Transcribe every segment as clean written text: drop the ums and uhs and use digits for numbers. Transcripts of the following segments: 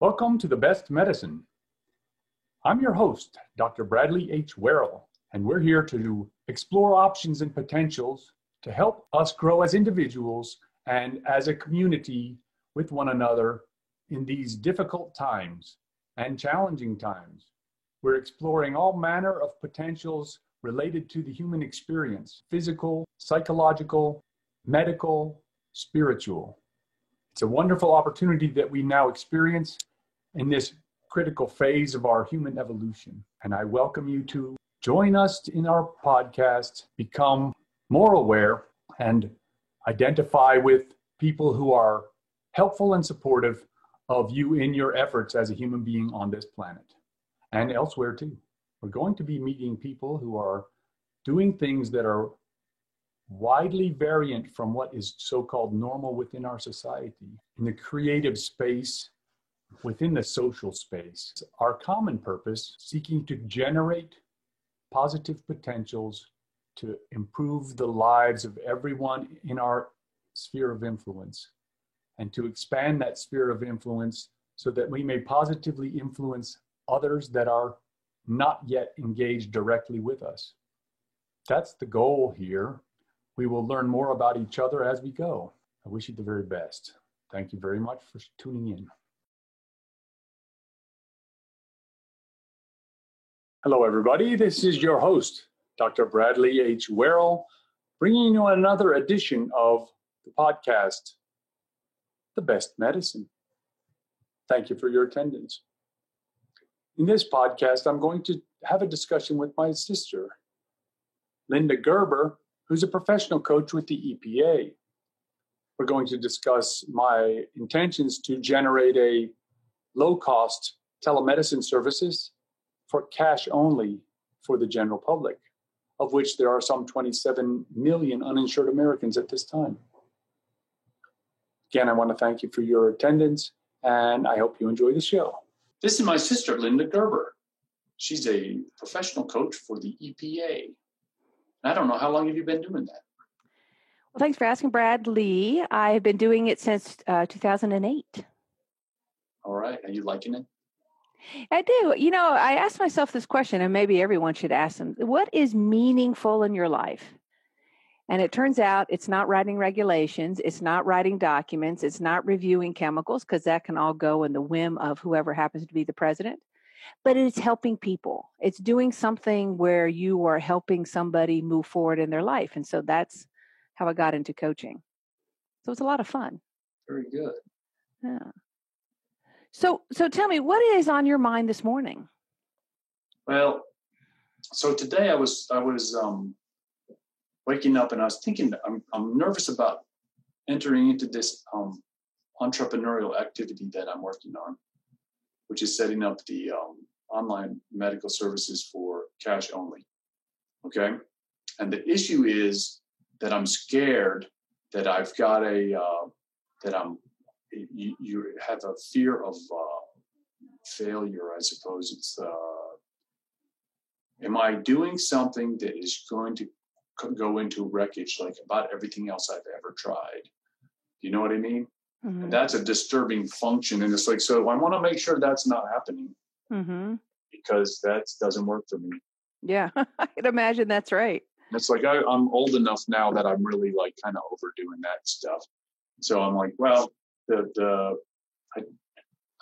Welcome to The Best Medicine. I'm your host, Dr. Bradley H. Werrell, and we're here to explore options and potentials to help us grow as individuals and as a community with one another in these difficult times and challenging times. We're exploring all manner of potentials related to the human experience, physical, psychological, medical, spiritual. It's a wonderful opportunity that we now experience in this critical phase of our human evolution. And I welcome you to join us in our podcast, become more aware, and identify with people who are helpful and supportive of you in your efforts as a human being on this planet and elsewhere too. We're going to be meeting people who are doing things that are widely variant from what is so-called normal within our society, in the creative space, within the social space. Our common purpose, seeking to generate positive potentials to improve the lives of everyone in our sphere of influence, and to expand that sphere of influence so that we may positively influence others that are not yet engaged directly with us. That's the goal here. We will learn more about each other as we go. I wish you the very best. Thank you very much for tuning in. Hello, everybody. This is your host, Dr. Bradley H. Werrell, bringing you another edition of the podcast, The Best Medicine. Thank you for your attendance. In this podcast, I'm going to have a discussion with my sister, Linda Gerber, who's a professional coach with the EPA. We're going to discuss my intentions to generate a low-cost telemedicine services for cash only for the general public, of which there are some 27 million uninsured Americans at this time. Again, I want to thank you for your attendance, and I hope you enjoy the show. This is my sister, Linda Gerber. She's a professional coach for the EPA. I don't know, how long have you been doing that? Well, thanks for asking, Bradley. I've been doing it since 2008. All right. Are you liking it? I do. You know, I asked myself this question, and maybe everyone should ask them, what is meaningful in your life? And it turns out it's not writing regulations. It's not writing documents. It's not reviewing chemicals, because that can all go in the whim of whoever happens to be the president. But it's helping people. It's doing something where you are helping somebody move forward in their life. And so that's how I got into coaching. So it's a lot of fun. Very good. Yeah. So tell me, what is on your mind this morning? Well, so today I was waking up and I was thinking that I'm nervous about entering into this entrepreneurial activity that I'm working on, which is setting up the online medical services for cash only. Okay. And the issue is that I'm scared that I've got you have a fear of failure, I suppose. It's, am I doing something that is going to go into wreckage like about everything else I've ever tried? You know what I mean? Mm-hmm. And that's a disturbing function. And it's like, so I want to make sure that's not happening, mm-hmm. because that doesn't work for me. Yeah, I can imagine that's right. It's like I'm old enough now that I'm really like kind of overdoing that stuff. So I'm like, well, I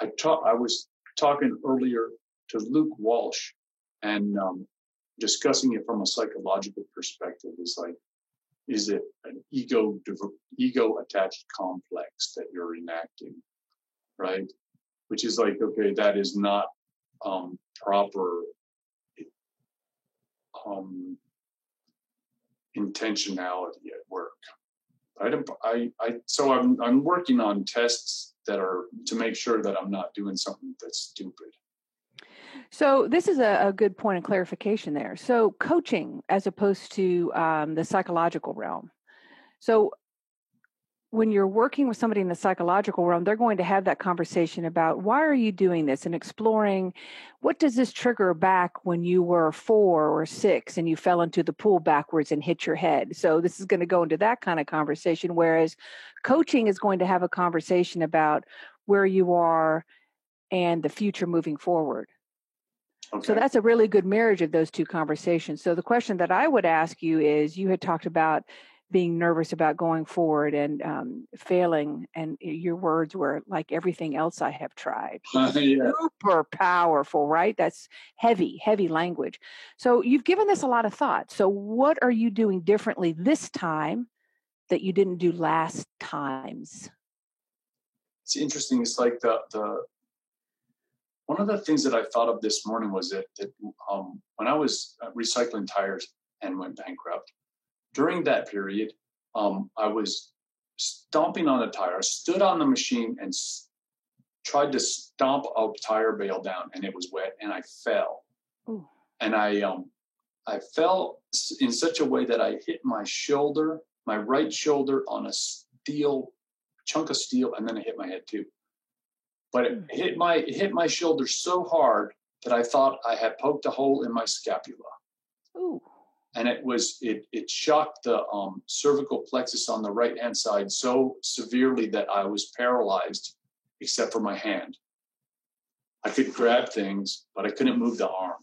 was talking earlier to Luke Walsh and discussing it from a psychological perspective. Is it an ego attached complex that you're enacting, right? Which is like, okay, that is not proper intentionality at work. So I'm working on tests that are to make sure that I'm not doing something that's stupid. So this is a good point of clarification there. So coaching as opposed to the psychological realm. So when you're working with somebody in the psychological realm, they're going to have that conversation about why are you doing this and exploring what does this trigger back when you were 4 or 6 and you fell into the pool backwards and hit your head. So this is going to go into that kind of conversation, whereas coaching is going to have a conversation about where you are and the future moving forward. Okay. So that's a really good marriage of those two conversations. So the question that I would ask you is, you had talked about being nervous about going forward and failing, and your words were like everything else I have tried. Yeah. Super powerful, right? That's heavy, heavy language. So you've given this a lot of thought. So what are you doing differently this time that you didn't do last times? It's interesting. It's like the one of the things that I thought of this morning was that when I was recycling tires and went bankrupt, during that period, I was stomping on a tire, stood on the machine and tried to stomp a tire bale down, and it was wet, and I fell. Ooh. And I fell in such a way that I hit my shoulder, my right shoulder, on a chunk of steel, and then I hit my head too. But it hit my shoulder so hard that I thought I had poked a hole in my scapula. Ooh. And it shocked the cervical plexus on the right hand side so severely that I was paralyzed, except for my hand. I could grab things, but I couldn't move the arm.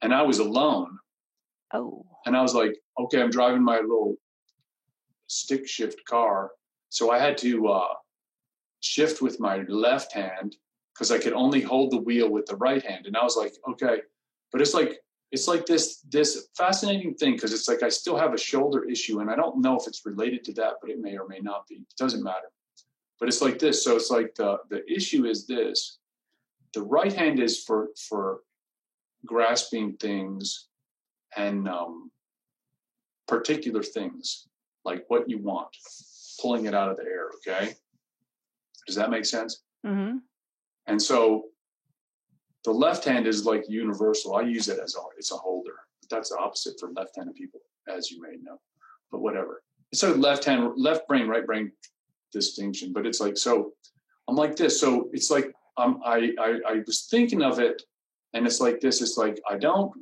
And I was alone. Oh. And I was like, okay, I'm driving my little stick shift car, so I had to shift with my left hand because I could only hold the wheel with the right hand. And I was like, okay, but it's like this fascinating thing, because it's like I still have a shoulder issue, and I don't know if it's related to that, but it may or may not be. It doesn't matter. But it's like this. So it's like the issue is this: the right hand is for grasping things and particular things, like what you want, pulling it out of the air. Okay. Does that make sense? Mm-hmm. And so the left hand is like universal. I use it as it's a holder. But that's the opposite for left-handed people, as you may know. But whatever. It's a left brain, right brain distinction. But it's like, so I'm like this. So it's like I was thinking of it, and it's like this. It's like I don't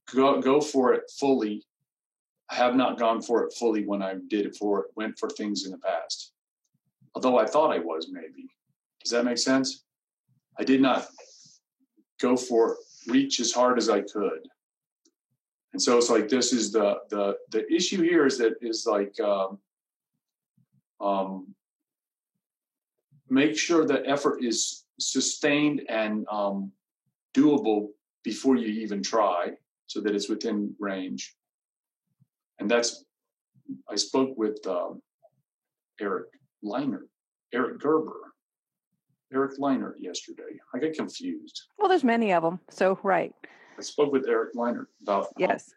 go for it fully. I have not gone for it fully when I went for things in the past. Although I thought I was, maybe. Does that make sense? I did not reach as hard as I could. And so it's like, this is the issue here is like, make sure that effort is sustained and doable before you even try, so that it's within range. And I spoke with Eric Leiner yesterday. I get confused. Well, there's many of them. So, right. I spoke with Eric Leiner about yes,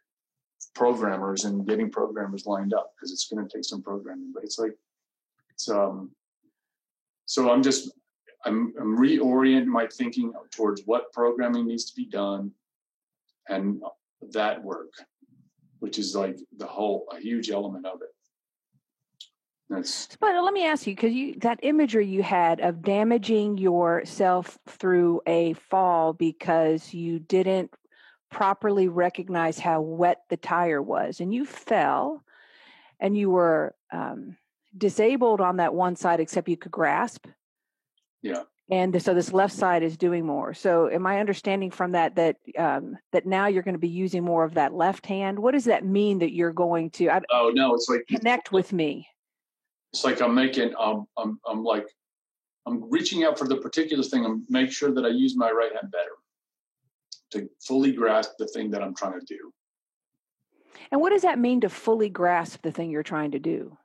programmers and getting programmers lined up, because it's going to take some programming. But it's like, so I'm reorienting my thinking towards what programming needs to be done, and that work, which is like a huge element of it. But let me ask you, because that imagery you had of damaging yourself through a fall because you didn't properly recognize how wet the tire was, and you fell, and you were disabled on that one side, except you could grasp. Yeah. And so this left side is doing more. So am I understanding from that now you're going to be using more of that left hand? What does that mean that you're going to? Oh no, it's like connect with me. It's like I'm reaching out for the particular thing. I'm make sure that I use my right hand better to fully grasp the thing that I'm trying to do. And what does that mean, to fully grasp the thing you're trying to do?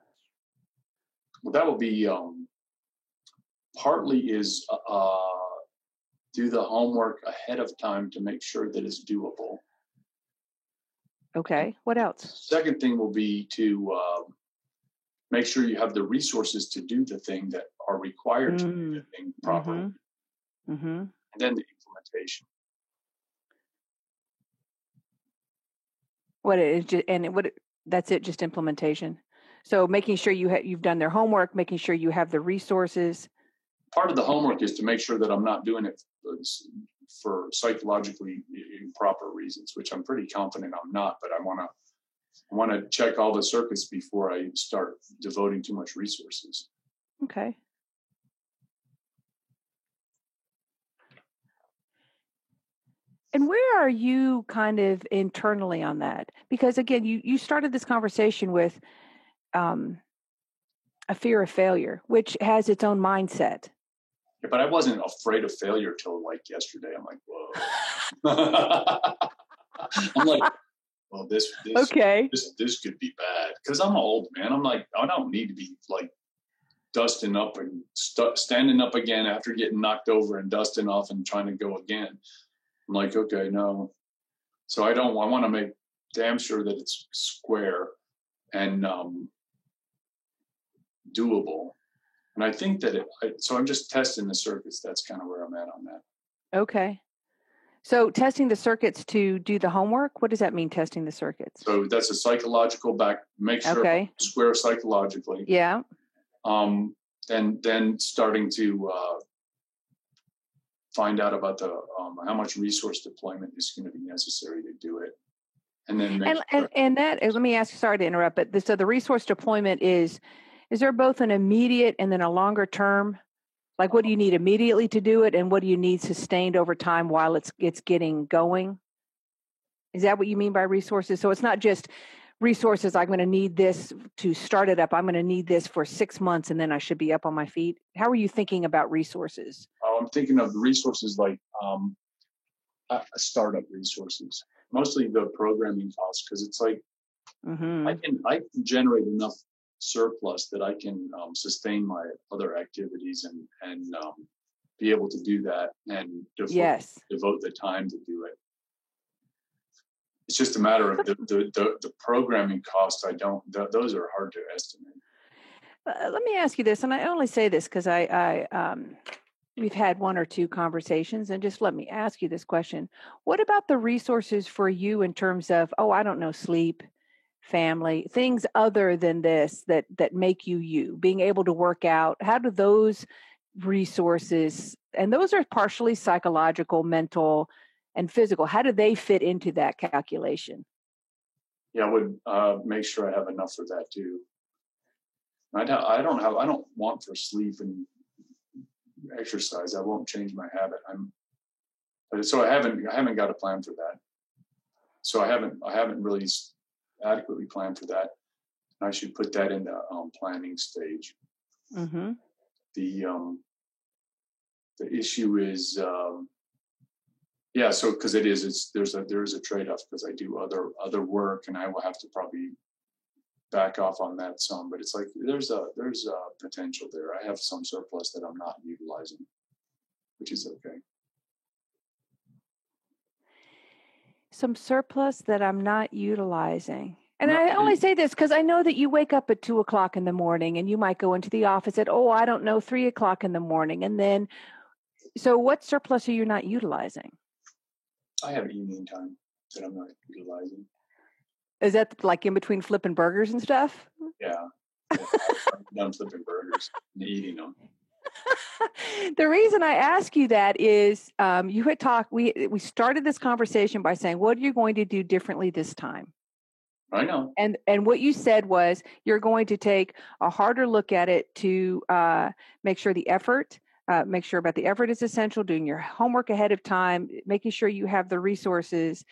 Well, that will be partly is do the homework ahead of time to make sure that it's doable. Okay. What else? Second thing will be to make sure you have the resources to do the thing that are required to do the thing properly. Mm-hmm. And then the implementation. That's it, just implementation. So making sure you've done their homework, making sure you have the resources. Part of the homework is to make sure that I'm not doing it for psychologically improper reasons, which I'm pretty confident I'm not, but I want to check all the circuits before I start devoting too much resources. Okay. And where are you kind of internally on that? Because again, you started this conversation with um, a fear of failure, which has its own mindset. Yeah, but I wasn't afraid of failure till like yesterday. I'm like, whoa. I'm like, well, this Okay. could be bad because I'm old, man. I'm like, I don't need to be like dusting up and standing up again after getting knocked over and dusting off and trying to go again. I'm like, okay, no. So I want to make damn sure that it's square and doable. And I think that so I'm just testing the circuits. That's kind of where I'm at on that. Okay. So testing the circuits to do the homework, what does that mean, testing the circuits? So that's a psychological make sure okay. Square psychologically. Yeah. And then starting to find out about the how much resource deployment is going to be necessary to do it. And then and that, let me ask, sorry to interrupt, but so the resource deployment is there both an immediate and then a longer term? Like, what do you need immediately to do it, and what do you need sustained over time while it's getting going? Is that what you mean by resources? So it's not just resources, I'm going to need this to start it up. I'm going to need this for 6 months, and then I should be up on my feet. How are you thinking about resources? I'm thinking of the resources like startup resources, mostly the programming costs, because it's like I can generate enough surplus that I can sustain my other activities and be able to do that and devote the time to do it. It's just a matter of the programming costs. Those are hard to estimate. Let me ask you this, and I only say this because we've had one or two conversations, and just let me ask you this question. What about the resources for you in terms of, I don't know, sleep, family, things other than this that make you, being able to work out? How do those resources, and those are partially psychological, mental, and physical, how do they fit into that calculation? Yeah, I would make sure I have enough for that too. I don't want for sleep and exercise. I won't change my habit. I haven't got a plan for that. So I haven't really adequately planned for that. I should put that in the planning stage. Mm-hmm. The issue is, so because there is a trade-off because I do other work and I will have to probably back off on that some, but it's like there's a potential there. I have some surplus that I'm not utilizing, which is okay. Some surplus that I'm not utilizing. And I only say this because I know that you wake up at 2:00 in the morning and you might go into the office at, 3:00 in the morning. And then, so what surplus are you not utilizing? I have evening time that I'm not utilizing. Is that like in between flipping burgers and stuff? Yeah. I'm done flipping burgers and eating them. The reason I ask you that is you had talked, we started this conversation by saying, what are you going to do differently this time? I know. And what you said was you're going to take a harder look at it to make sure the effort is essential, doing your homework ahead of time, making sure you have the resources.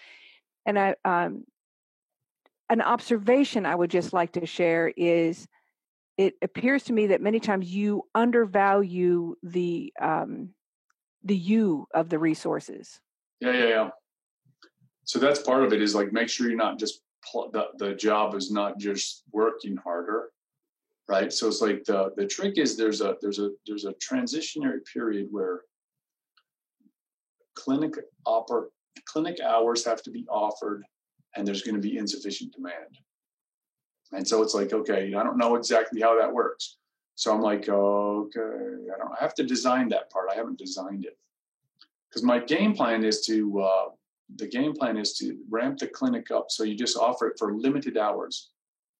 And an observation I would just like to share is it appears to me that many times you undervalue the you of the resources. Yeah. So that's part of it is like make sure you're not just the job is not just working harder, right? So it's like the trick is there's a transitionary period where clinic hours have to be offered, and there's going to be insufficient demand. And so it's like, okay, I don't know exactly how that works. So I'm like, okay, I have to design that part. I haven't designed it because my game plan is to ramp the clinic up. So you just offer it for limited hours.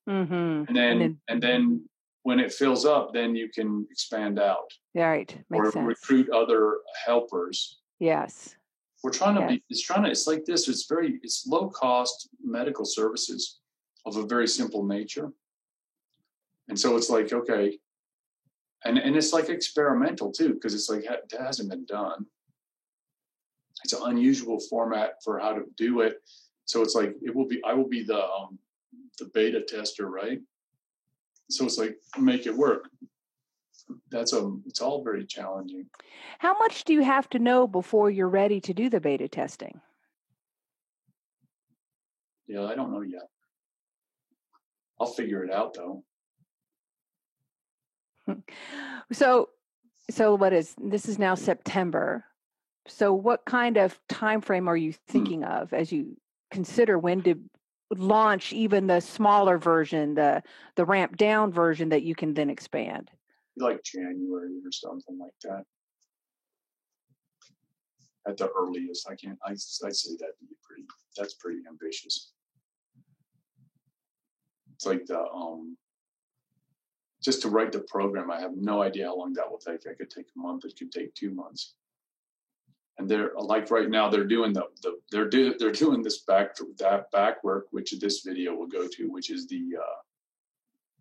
Mm-hmm. And then when it fills up, then you can expand out. Right. Makes sense. Recruit other helpers. Yes. We're trying to it's like this. It's low cost medical services of a very simple nature. And so it's like, okay. And it's like experimental too, because it's like, it hasn't been done. it's an unusual format for how to do it. So it's like, I will be the beta tester, right? So it's like, make it work. It's all very challenging. How much do you have to know before you're ready to do the beta testing? Yeah, I don't know yet. I'll figure it out though. So this is now September. So what kind of time frame are you thinking of as you consider when to launch even the smaller version, the ramp down version that you can then expand? Like January or something like that. At the earliest, I'd say that's pretty ambitious. It's like just to write the program, I have no idea how long that will take. It could take a month. It could take 2 months. And they're like right now they're doing they're doing this back work, which this video will go to, which is the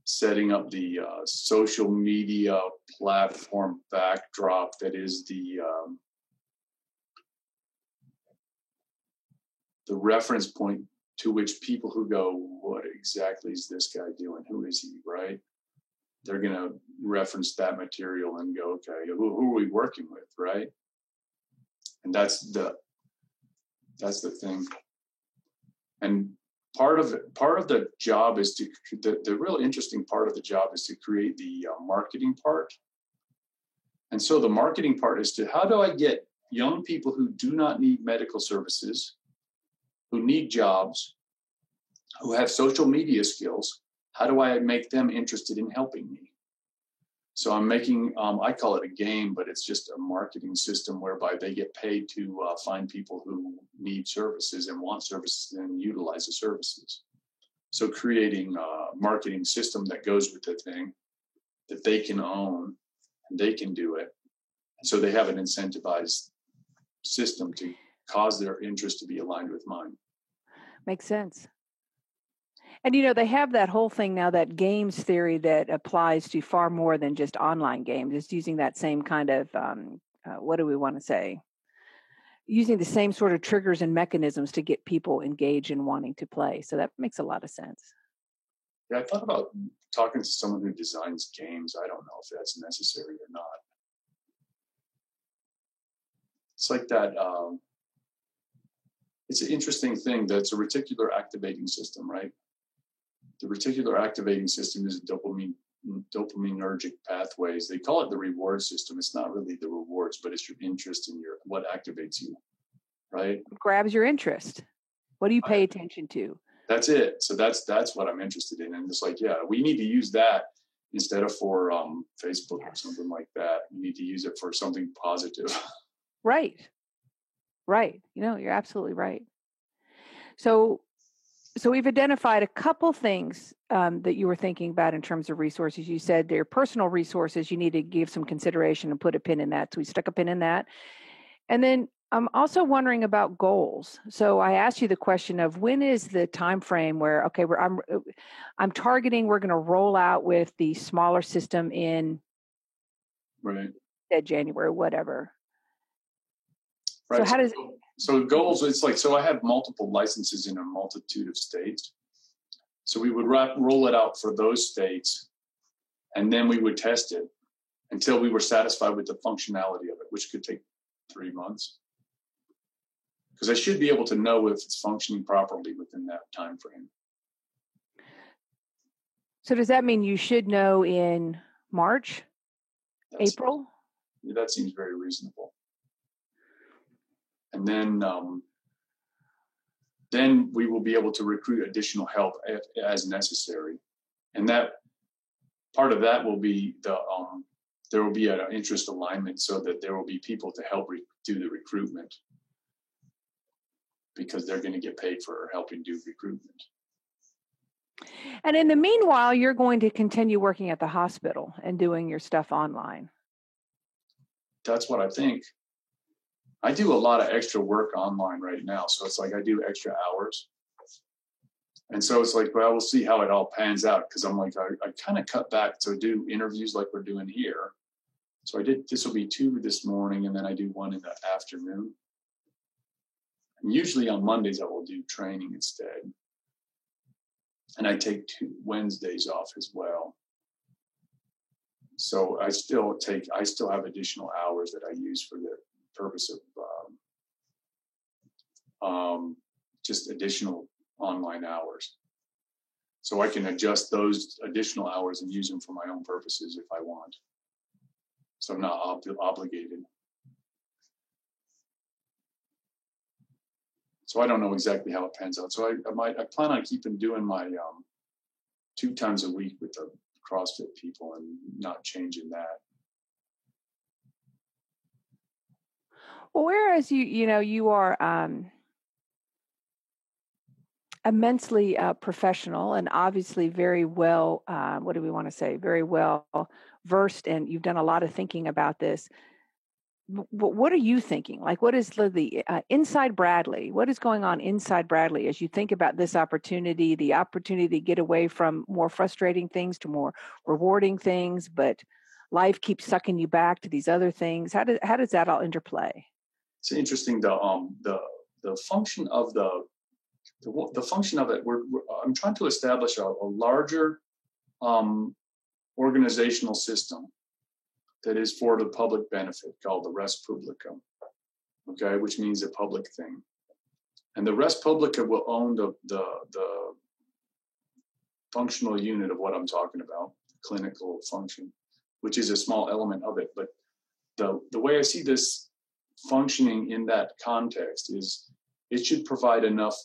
setting up the social media platform backdrop that is the reference point to which people who go, what exactly is this guy doing? Who is he, right? They're going to reference that material and go, okay, who are we working with, right? And that's the thing. And part of the job is the real interesting part of the job is to create the marketing part. And so the marketing part is how do I get young people who do not need medical services, who need jobs, who have social media skills, how do I make them interested in helping me? So I'm making, I call it a game, but it's just a marketing system whereby they get paid to find people who need services and want services and utilize the services. So creating a marketing system that goes with the thing that they can own and they can do it. And so they have an incentivized system to cause their interest to be aligned with mine. Makes sense. And, they have that whole thing now, that games theory that applies to far more than just online games. It's using that same kind of, what do we want to say? Using the same sort of triggers and mechanisms to get people engaged in wanting to play. So that makes a lot of sense. Yeah, I thought about talking to someone who designs games. I don't know if that's necessary or not. It's like that. It's an interesting thing. That's a reticular activating system, right? The reticular activating system is dopaminergic pathways. They call it the reward system. It's not really the rewards, but it's your interest in what activates you, right? It grabs your interest. What do you pay attention to? That's it. So that's what I'm interested in. And it's like, yeah, we need to use that instead of for Facebook or something like that. We need to use it for something positive. Right. You're absolutely right. So we've identified a couple things that you were thinking about in terms of resources. You said they're personal resources. You need to give some consideration and put a pin in that. So we stuck a pin in that. And then I'm also wondering about goals. So I asked you the question of when is the time frame where, okay, I'm targeting, we're going to roll out with the smaller system in January, whatever. Right. So how does So goals, it's like, so I have multiple licenses in a multitude of states. So we would roll it out for those states, and then we would test it until we were satisfied with the functionality of it, which could take 3 months. Because I should be able to know if it's functioning properly within that time frame. So does that mean you should know in March, April? That seems very reasonable. And then we will be able to recruit additional help as necessary. And that part of that will be there will be an interest alignment so that there will be people to help do the recruitment because they're going to get paid for helping do recruitment. And in the meanwhile, you're going to continue working at the hospital and doing your stuff online. That's what I think. I do a lot of extra work online right now. So it's like I do extra hours. And so it's like, well, we'll see how it all pans out. Because I'm like, I kind of cut back to do interviews like we're doing here. So this will be 2 this morning, and then I do 1 in the afternoon. And usually on Mondays, I will do training instead. And I take 2 Wednesdays off as well. So I still have additional hours that I use for the purpose of just additional online hours. So I can adjust those additional hours and use them for my own purposes if I want. So I'm not obligated. So I don't know exactly how it pans out. So I plan on keeping doing my 2 times a week with the CrossFit people and not changing that. Well, whereas you are immensely professional and obviously very well, what do we want to say? Very well versed, and you've done a lot of thinking about this. What are you thinking? Like, what is the inside Bradley? What is going on inside Bradley as you think about this opportunity, the opportunity to get away from more frustrating things to more rewarding things, but life keeps sucking you back to these other things? How does that all interplay? It's interesting. The function of the function of it. I'm trying to establish a larger organizational system that is for the public benefit, called the res publica, okay, which means a public thing. And the res publica will own the functional unit of what I'm talking about, clinical function, which is a small element of it. But the way I see this functioning in that context is it should provide enough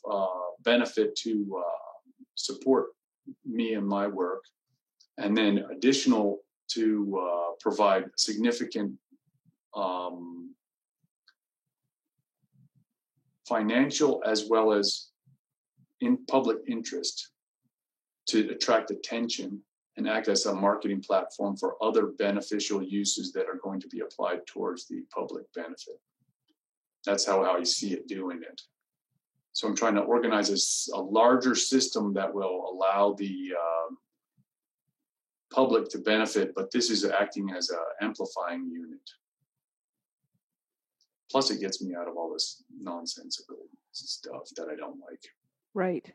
benefit to support me and my work, and then additional to provide significant financial as well as in public interest to attract attention and act as a marketing platform for other beneficial uses that are going to be applied towards the public benefit. That's how I see it doing it. So I'm trying to organize a larger system that will allow the public to benefit, but this is acting as an amplifying unit. Plus, it gets me out of all this nonsensical stuff that I don't like. Right.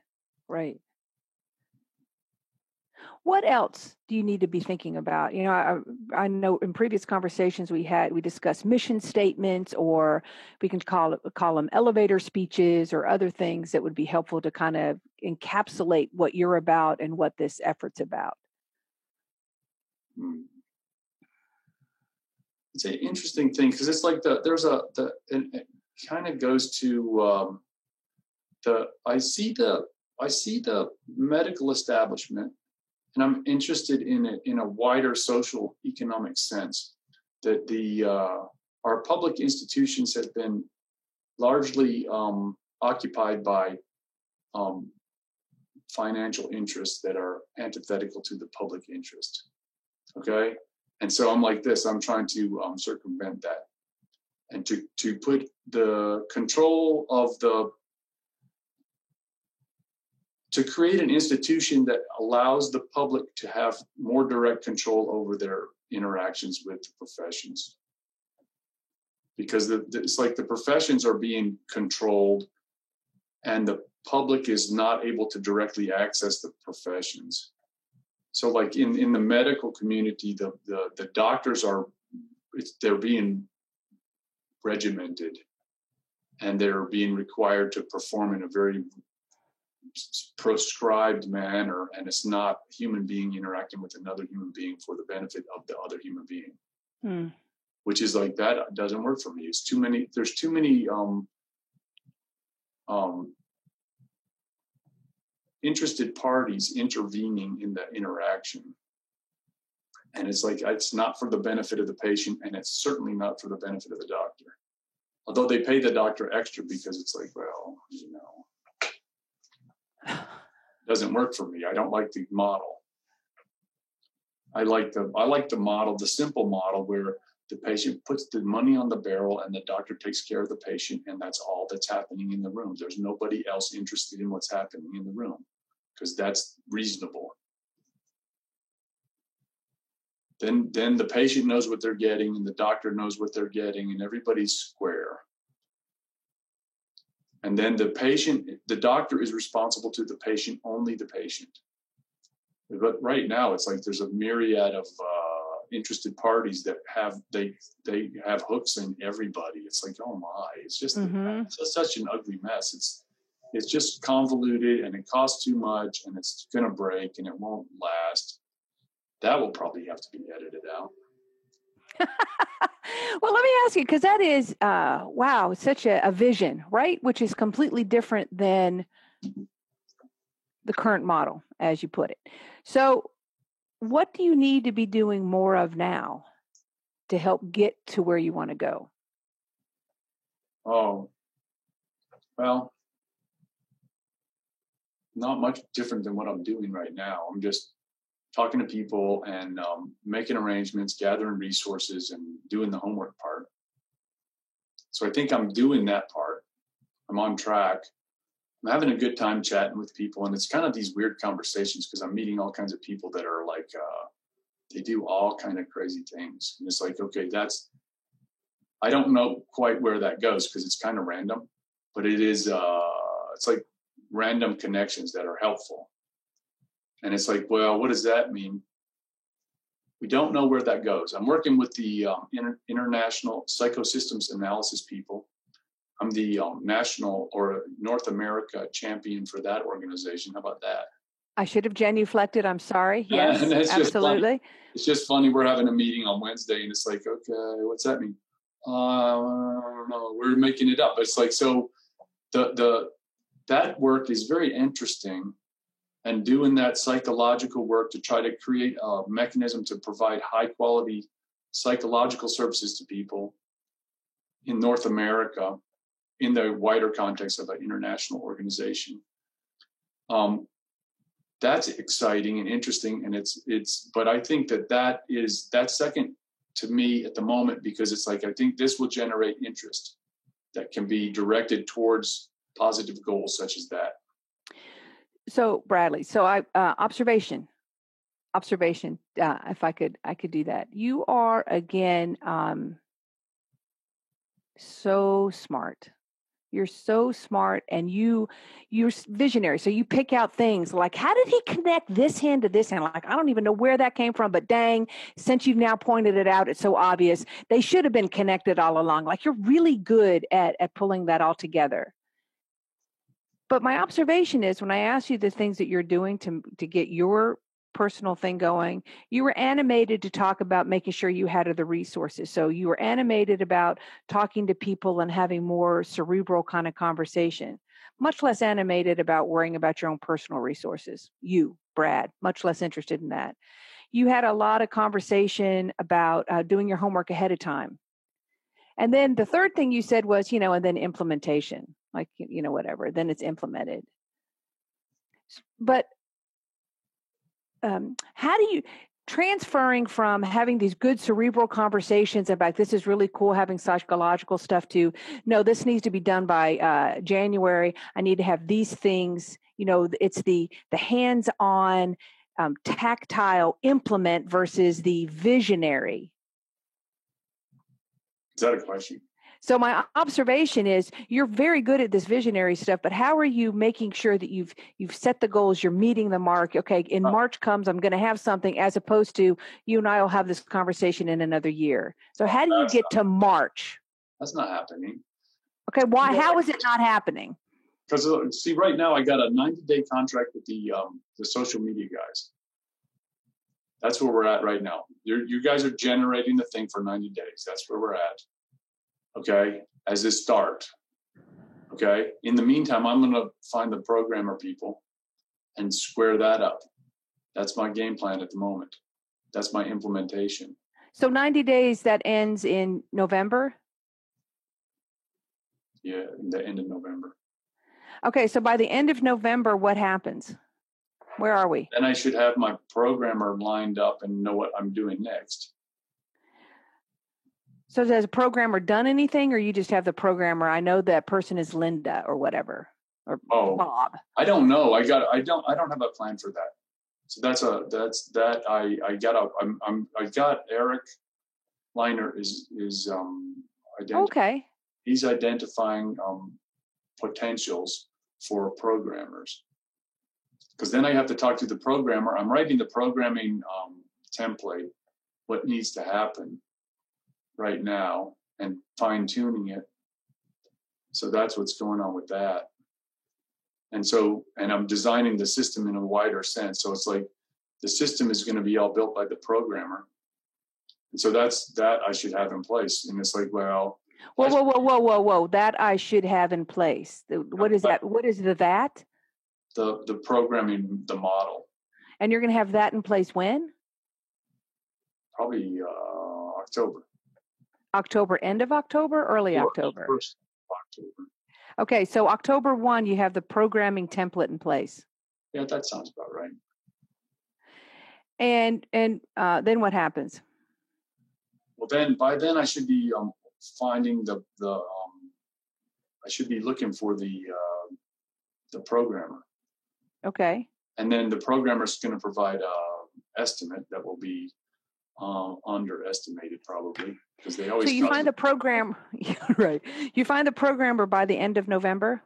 What else do you need to be thinking about? I know in previous conversations we discussed mission statements, or we can call them elevator speeches, or other things that would be helpful to kind of encapsulate what you're about and what this effort's about. It's an interesting thing because it's like it kind of goes to I see the medical establishment, and I'm interested in it in a wider social economic sense, that our public institutions have been largely occupied by financial interests that are antithetical to the public interest. Okay, and so I'm like this. I'm trying to circumvent that, and to put the control of to create an institution that allows the public to have more direct control over their interactions with the professions. Because it's like the professions are being controlled and the public is not able to directly access the professions. So like in the medical community, the doctors they're being regimented, and they're being required to perform in a very prescribed manner, and it's not a human being interacting with another human being for the benefit of the other human being. Which is like, that doesn't work for me. It's too many. There's too many interested parties intervening in the interaction, and it's like, it's not for the benefit of the patient, and it's certainly not for the benefit of the doctor. Although they pay the doctor extra because it's like, well, doesn't work for me. I don't like the model. I like the model, the simple model, where the patient puts the money on the barrel and the doctor takes care of the patient, and that's all that's happening in the room. There's nobody else interested in what's happening in the room, because that's reasonable. Then the patient knows what they're getting, and the doctor knows what they're getting, and everybody's square. And then the doctor is responsible to the patient, only the patient. But right now, it's like there's a myriad of interested parties that they have hooks in everybody. It's like, oh my, it's just such an ugly mess. It's just convoluted, and it costs too much, and it's going to break, and it won't last. That will probably have to be edited out. Well, let me ask you, because that is, wow, such a vision, right? Which is completely different than the current model, as you put it. So what do you need to be doing more of now to help get to where you want to go? Oh, well, not much different than what I'm doing right now. I'm just talking to people and making arrangements, gathering resources, and doing the homework part. So I think I'm doing that part. I'm on track. I'm having a good time chatting with people, and it's kind of these weird conversations because I'm meeting all kinds of people that are like, they do all kind of crazy things. And it's like, okay, I don't know quite where that goes because it's kind of random, but it is, it's like random connections that are helpful. And it's like, well, what does that mean? We don't know where that goes. I'm working with the International Psychosystems Analysis people. I'm the national or North America champion for that organization. How about that? I should have genuflected. I'm sorry. Yes, absolutely. It's just funny. We're having a meeting on Wednesday, and it's like, okay, what's that mean? I don't know. We're making it up. It's like, so that work is very interesting, and doing that psychological work to try to create a mechanism to provide high quality psychological services to people in North America in the wider context of an international organization. That's exciting and interesting. And but I think that's second to me at the moment, because it's like, I think this will generate interest that can be directed towards positive goals such as that. So Bradley, observation. If I could do that. You are again so smart. You're so smart, and you're visionary. So you pick out things like, how did he connect this hand to this hand? Like, I don't even know where that came from, but dang, since you've now pointed it out, it's so obvious. They should have been connected all along. Like, you're really good at pulling that all together. But my observation is, when I ask you the things that you're doing to get your personal thing going, you were animated to talk about making sure you had the resources. So you were animated about talking to people and having more cerebral kind of conversation, much less animated about worrying about your own personal resources. You, Brad, much less interested in that. You had a lot of conversation about doing your homework ahead of time. And then the third thing you said was, and then implementation, like, whatever, then it's implemented. But how do you, transferring from having these good cerebral conversations about this is really cool, having psychological stuff, to, no, this needs to be done by January. I need to have these things, it's the hands-on, tactile implement versus the visionary. Is that a question? So my observation is, you're very good at this visionary stuff, but how are you making sure that you've set the goals, you're meeting the mark? Okay, in March comes, I'm going to have something, as opposed to you and I will have this conversation in another year. So how do you get to March? That's not happening. Okay, why? How is it not happening? Because see, right now I got a 90-day contract with the social media guys. That's where we're at right now. You guys are generating the thing for 90 days. That's where we're at. Okay, as a start. Okay, in the meantime, I'm going to find the programmer people and square that up. That's my game plan at the moment. That's my implementation. So 90 days, that ends in November? Yeah, the end of November. Okay, so by the end of November, what happens? Where are we? Then I should have my programmer lined up and know what I'm doing next. So has a programmer done anything, or you just have the programmer? I know that person is Linda or whatever, or Bob. I don't know. I don't have a plan for that. So I got Eric Leiner is okay. He's identifying potentials for programmers. Because then I have to talk to the programmer. I'm writing the programming template, what needs to happen right now, and fine tuning it. So that's what's going on with that. And I'm designing the system in a wider sense. So it's like the system is going to be all built by the programmer. And so that I should have in place. And it's like, well. Whoa. That I should have in place. What is that? What is that? The programming, the model. And you're going to have that in place when? Probably October. October, end of October, early October? 1st of October. Okay, so October 1, you have the programming template in place. Yeah, that sounds about right. And then what happens? Well, then by then I should be finding I should be looking for the programmer. Okay. And then the programmer is going to provide a estimate that will be underestimated probably, because they always. So you find the program, right? You find the programmer by the end of November.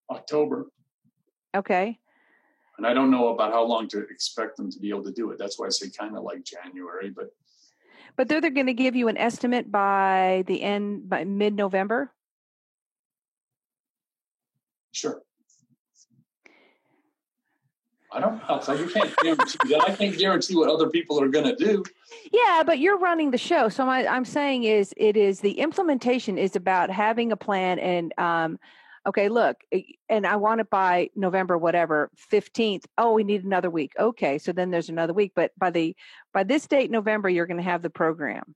October. Okay. And I don't know about how long to expect them to be able to do it. That's why I say kind of like January, but. But they're going to give you an estimate by mid-November. Sure. I don't know. So you can't guarantee that. I can't guarantee what other people are going to do. Yeah, but you're running the show. So I'm saying the implementation is about having a plan and, okay, look, and I want it by November, 15th. Oh, we need another week. Okay. So then there's another week, but by this date, November, you're going to have the program.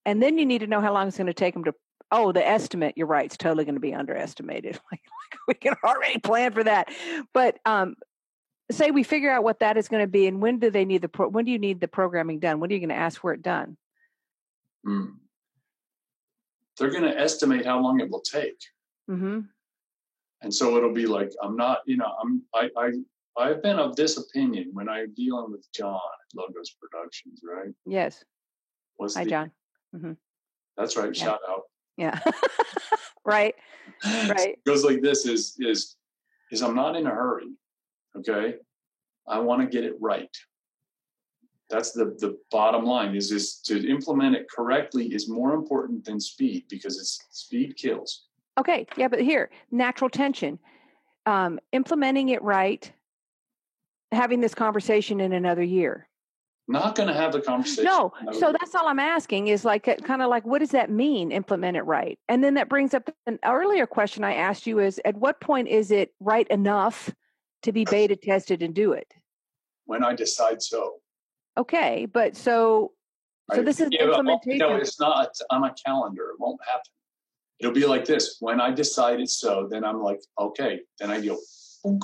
And then you need to know how long it's going to take them to, the estimate, you're right. It's totally going to be underestimated. Like we can already plan for that. But say we figure out what that is going to be, and when do they need when do you need the programming done? When are you going to ask for it done? They're going to estimate how long it will take. Mm-hmm. And so it'll be like, I've been of this opinion when I'm dealing with John at Logos Productions, right? Yes. Hi, John. Mm-hmm. That's right. Yeah. Shout out. Yeah. Right. It goes like this is I'm not in a hurry. Okay. I want to get it right. That's the bottom line is to implement it correctly is more important than speed, because speed kills. Okay. Yeah. But here, natural tension, implementing it right, having this conversation in another year. Not going to have the conversation. No. So that's all I'm asking is kind of like, what does that mean? Implement it right. And then that brings up an earlier question I asked you is, at what point is it right enough to be beta tested and do it? When I decide so. Okay. But so this is implementation. No, it's not on a calendar. It won't happen. It'll be like this. When I decided so, then I'm like, okay. Then I go, boom.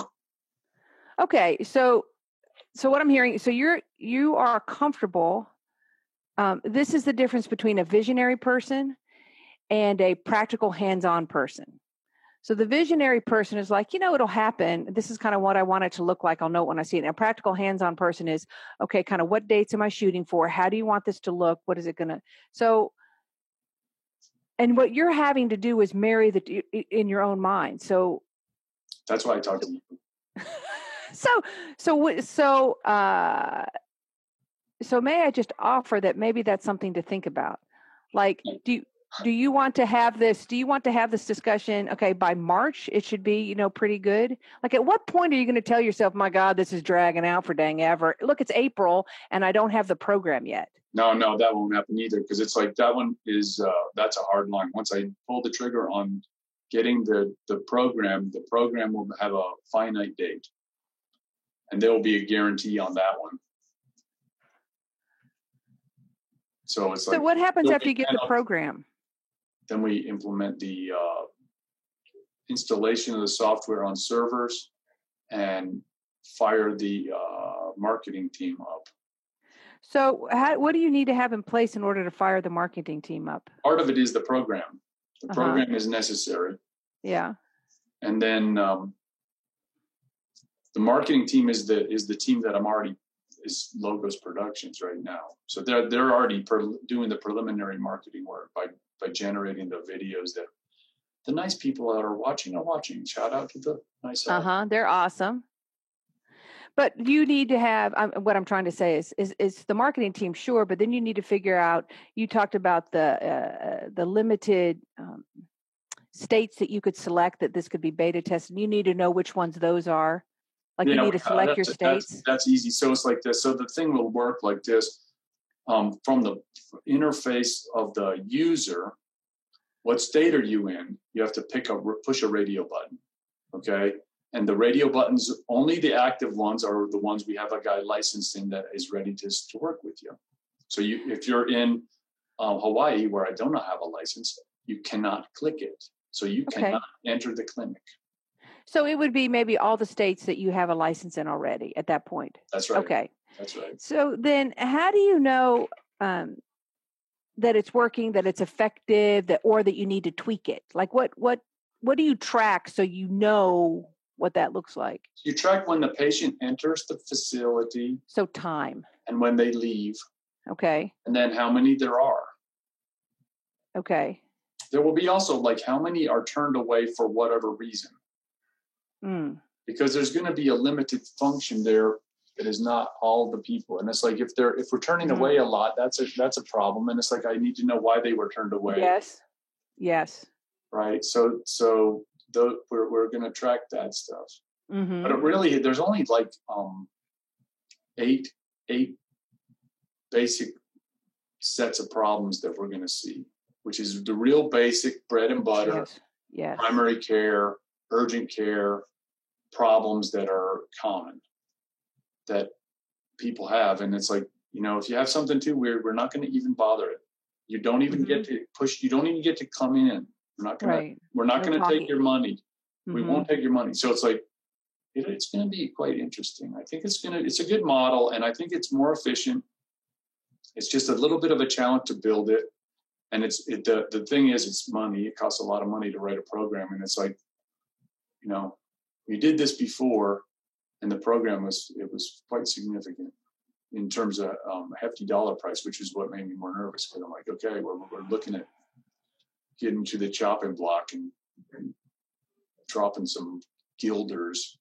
Okay. So what I'm hearing, so you are comfortable. This is the difference between a visionary person and a practical hands-on person. So the visionary person is like, it'll happen. This is kind of what I want it to look like. I'll know it when I see it. And a practical hands-on person is, okay, kind of what dates am I shooting for? How do you want this to look? What is it going to, and what you're having to do is marry in your own mind. So that's why I talk to you. So may I just offer that maybe that's something to think about? Like, do you want to have this? Do you want to have this discussion? Okay, by March it should be, pretty good. Like, at what point are you going to tell yourself, "My God, this is dragging out for dang ever"? Look, it's April and I don't have the program yet. No, that won't happen either, because it's like that one is that's a hard line. Once I pull the trigger on getting the program will have a finite date. And there will be a guarantee on that one. So it's like. So what happens after you get the program? Then we implement the installation of the software on servers and fire the marketing team up. So what do you need to have in place in order to fire the marketing team up? Part of it is the program. The program is necessary. Yeah. And then the marketing team is the team that is Logos Productions right now. So they're already doing the preliminary marketing work by generating the videos that the nice people that are watching are watching. Shout out to the nice. They're awesome. But you need to have, what I'm trying to say is the marketing team, sure, but then you need to figure out, you talked about the limited states that you could select that this could be beta tested. You need to know which ones those are. Like you need to select your states. That's easy. So it's like this. So the thing will work like this. From the interface of the user, what state are you in? You have to push a radio button, okay? And the radio buttons, only the active ones are the ones we have a guy licensing that is ready to work with you. So if you're in Hawaii, where I do not have a license, you cannot click it. So you cannot enter the clinic. So it would be maybe all the states that you have a license in already at that point. That's right. Okay. That's right. So then how do you know that it's working, that it's effective, or that you need to tweak it? Like what do you track so you know what that looks like? You track when the patient enters the facility. So time. And when they leave. Okay. And then how many there are. Okay. There will be also like how many are turned away for whatever reason. Because there's going to be a limited function there that is not all the people. And it's like if we're turning away a lot, that's a problem. And it's like I need to know why they were turned away. Yes. Right. So we're going to track that stuff. Mm-hmm. But there's only like eight basic sets of problems that we're going to see, which is the real basic bread and butter, primary care, urgent care problems that are common that people have. And it's like, if you have something too weird, we're not going to even bother it. You don't even get to push. You don't even get to come in. We're not going to take your money. We won't take your money. So it's like, it's going to be quite interesting. I think it's a good model, and I think it's more efficient. It's just a little bit of a challenge to build it. And the thing is, it's money. It costs a lot of money to write a program. And it's like, we did this before, and the program was quite significant in terms of a hefty dollar price, which is what made me more nervous. Because I'm like, okay, we're looking at getting to the chopping block and dropping some guilders.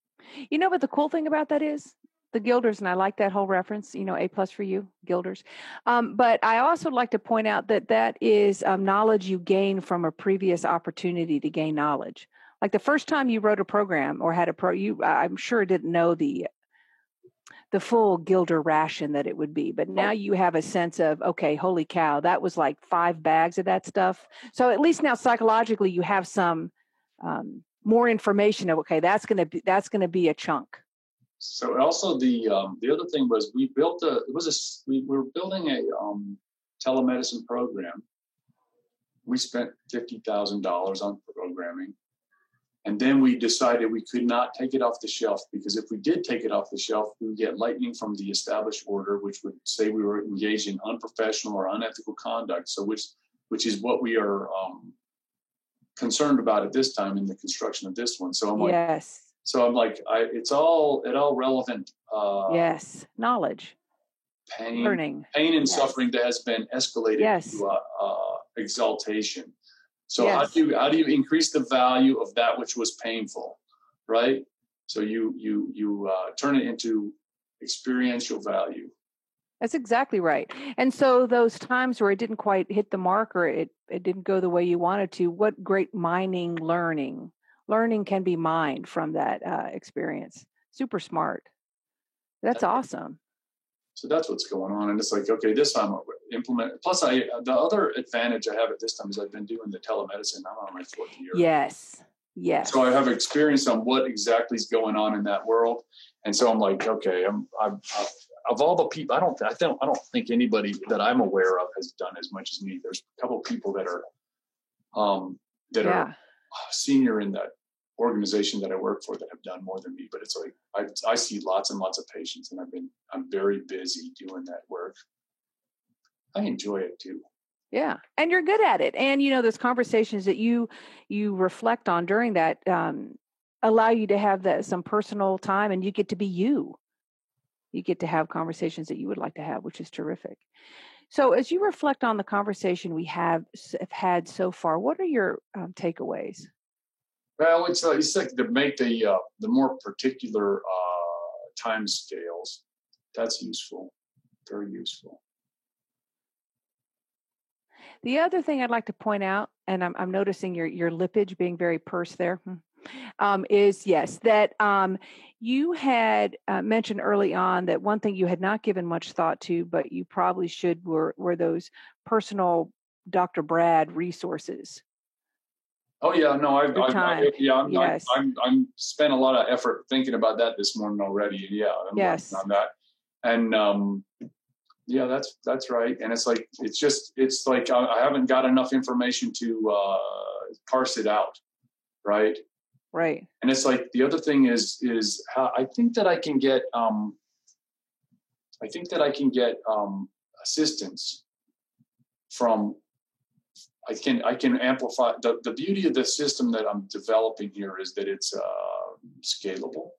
But the cool thing about that is the guilders, and I like that whole reference, A+ for you, guilders. But I also like to point out that is knowledge you gain from a previous opportunity to gain knowledge. Like the first time you wrote a program or had I'm sure didn't know the full Gilder ration that it would be, but now you have a sense of, okay, holy cow, that was like 5 bags of that stuff. So at least now psychologically you have some more information of, okay, that's going to be a chunk. So also the other thing was we were building a telemedicine program. We spent $50,000 on programming. And then we decided we could not take it off the shelf, because if we did take it off the shelf, we would get lightning from the established order, which would say we were engaged in unprofessional or unethical conduct. So which is what we are concerned about at this time in the construction of this one. So I'm like, it's all relevant. Knowledge, pain, learning, pain and suffering that has been escalated to exaltation. So how do you increase the value of that which was painful, right? So you turn it into experiential value. That's exactly right. And so those times where it didn't quite hit the mark or it didn't go the way you wanted to, what great learning can be mined from that experience. Super smart. That's awesome. So that's what's going on. And it's like, okay, this time I'll implement. Plus, the other advantage I have at this time is I've been doing the telemedicine. I'm on my 4th year. Yes. So I have experience on what exactly is going on in that world. And so I'm like, okay, I've of all the people, I don't think anybody that I'm aware of has done as much as me. There's a couple of people that are senior in that organization that I work for that have done more than me, but it's like I see lots and lots of patients, and I'm very busy doing that work. I enjoy it too. Yeah, and you're good at it, and those conversations that you reflect on during that allow you to have some personal time, and you get to be you. You get to have conversations that you would like to have, which is terrific. So as you reflect on the conversation we have had so far, what are your takeaways? Well, it's like to make the more particular time scales. That's useful, very useful. The other thing I'd like to point out, and I'm noticing your lippage being very pursed there, is yes, that you had mentioned early on that one thing you had not given much thought to, but you probably should, were those personal Dr. Brad resources. Oh yeah, no, I'm spent a lot of effort thinking about that this morning already. Yeah, I'm working on that, and yeah, that's right. And it's like I haven't got enough information to parse it out, right? Right. And it's like the other thing is how I think that I can get assistance from. I can amplify the beauty of the system that I'm developing here is that it's scalable.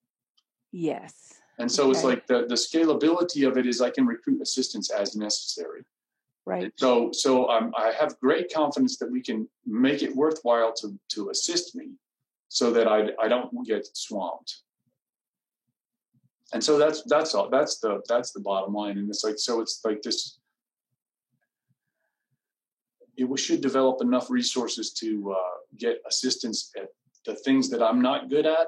Yes. And so it's like the scalability of it is I can recruit assistants as necessary. Right. And so I have great confidence that we can make it worthwhile to assist me, so that I don't get swamped. And so that's all. That's the bottom line. And it's like this. We should develop enough resources to get assistance at the things that I'm not good at.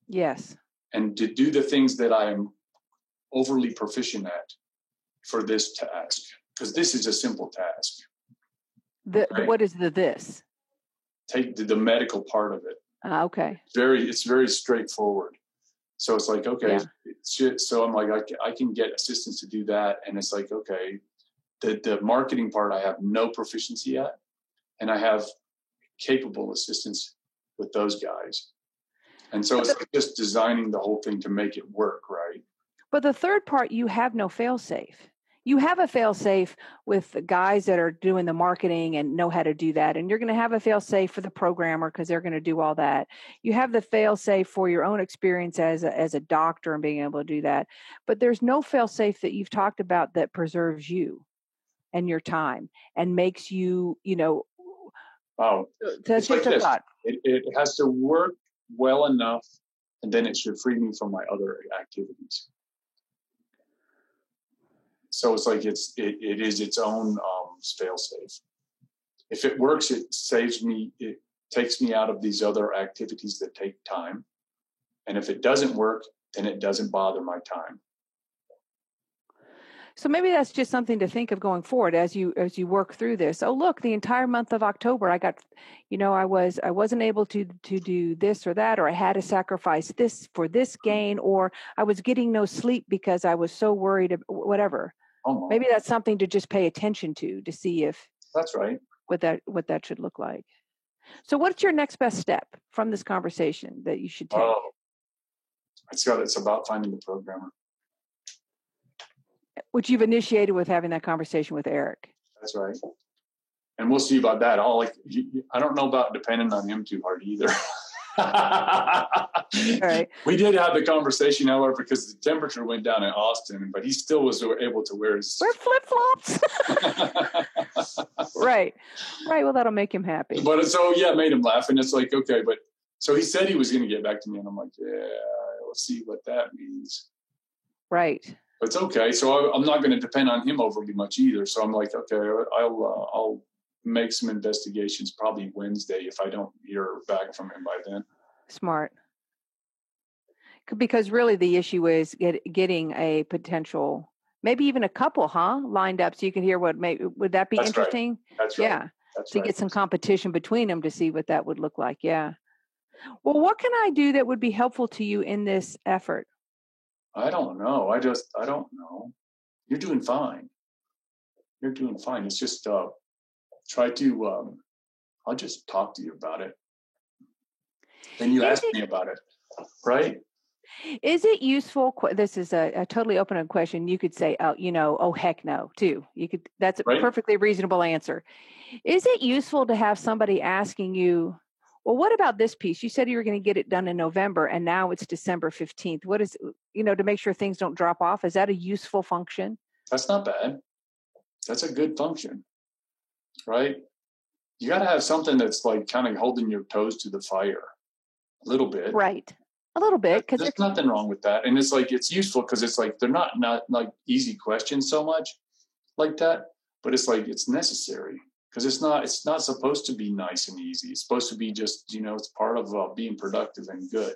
Yes. And to do the things that I am overly proficient at for this task, because this is a simple task. What is this? Take the medical part of it. Okay. It's very straightforward. So it's like, okay, so I'm like, I can get assistance to do that. And it's like, okay, the marketing part, I have no proficiency at, and I have capable assistance with those guys. And so it's like just designing the whole thing to make it work, right? But the third part, you have no fail-safe. You have a fail-safe with the guys that are doing the marketing and know how to do that. And you're going to have a fail-safe for the programmer because they're going to do all that. You have the fail-safe for your own experience as a doctor and being able to do that. But there's no fail-safe that you've talked about that preserves you and your time and makes you, Oh, that's just a thought. It has to work well enough, and then it should free me from my other activities. So it's like it is its own fail-safe. If it works, it takes me out of these other activities that take time. And if it doesn't work, then it doesn't bother my time. So maybe that's just something to think of going forward as you work through this. Oh, look, the entire month of October, I got, I wasn't able to do this or that, or I had to sacrifice this for this gain, or I was getting no sleep because I was so worried, whatever. Oh, maybe that's something to just pay attention to see if that's right. What that should look like. So what's your next best step from this conversation that you should take? Oh, it's about finding the programmer. Which you've initiated with having that conversation with Eric. That's right. And we'll see about that. I don't know about depending on him too hard either. All right. We did have the conversation, however, because the temperature went down in Austin, but he still was able to wear flip-flops. Right. Well, that'll make him happy. But it made him laugh. And it's like, okay, but so he said he was going to get back to me, and I'm like, yeah, we'll see what that means. Right. But it's okay. So I'm not going to depend on him overly much either. So I'm like, okay, I'll make some investigations probably Wednesday if I don't hear back from him by then. Smart. Because really the issue is getting a potential, maybe even a couple, lined up so you can hear would that be That's interesting? Right. That's right. Yeah. That's to right. Get some competition between them to see what that would look like. Yeah. Well, what can I do that would be helpful to you in this effort? I don't know. I don't know. You're doing fine. It's just try to. I'll just talk to you about it. Then you ask me about it, right? Is it useful? This is a totally open question. You could say, oh heck no, too. You could. That's a perfectly reasonable answer. Is it useful to have somebody asking you, well, what about this piece? You said you were going to get it done in November, and now it's December 15th. What is, to make sure things don't drop off? Is that a useful function? That's not bad. That's a good function, right? You got to have something that's like kind of holding your toes to the fire a little bit. Right. A little bit. Because there's nothing wrong with that. And it's like, it's useful because it's like, they're not like easy questions so much like that, but it's like, it's necessary because it's not supposed to be nice and easy. It's supposed to be just, it's part of being productive and good.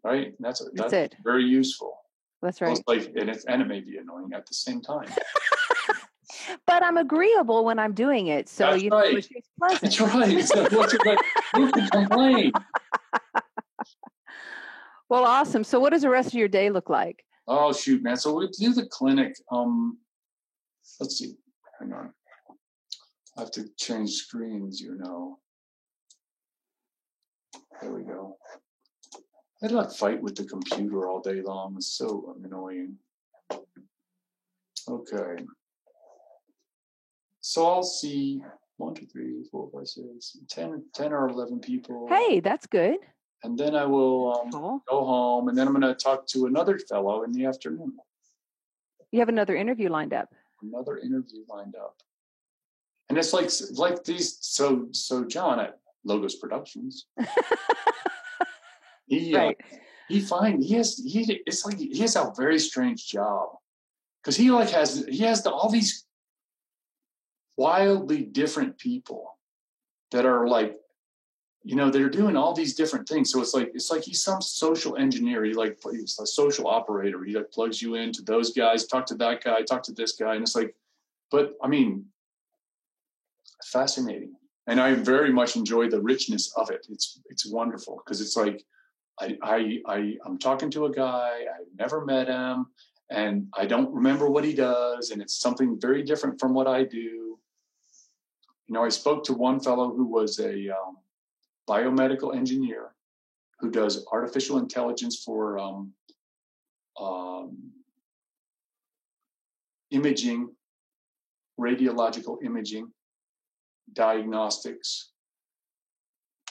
Right. And that's it. Very useful. That's right. So it's like, and it may be annoying at the same time. But I'm agreeable when I'm doing it. So, that's right. It's pleasant. That's right. So who can complain? Well, awesome. So what does the rest of your day look like? Oh, shoot, man. So we do the clinic. Let's see. Hang on. I have to change screens, There we go. I'd like fight with the computer all day long. It's so annoying. Okay. So I'll see 1, 2, 3, 4, 5, 6, 10 or 11 people. Hey, that's good. And then I will go home, and then I'm going to talk to another fellow in the afternoon. You have another interview lined up. Another interview lined up. And it's like these. So John at Logos Productions. Right. He has a very strange job because he has all these wildly different people that are like, they're doing all these different things. So it's like he's some social engineer. He's a social operator. He like plugs you into those guys, talk to that guy, talk to this guy. And it's like, but I mean, fascinating. And I very much enjoy the richness of it. It's wonderful because it's like, I'm talking to a guy, I've never met him, and I don't remember what he does. And it's something very different from what I do. I spoke to one fellow who was a biomedical engineer who does artificial intelligence for imaging, radiological imaging, diagnostics.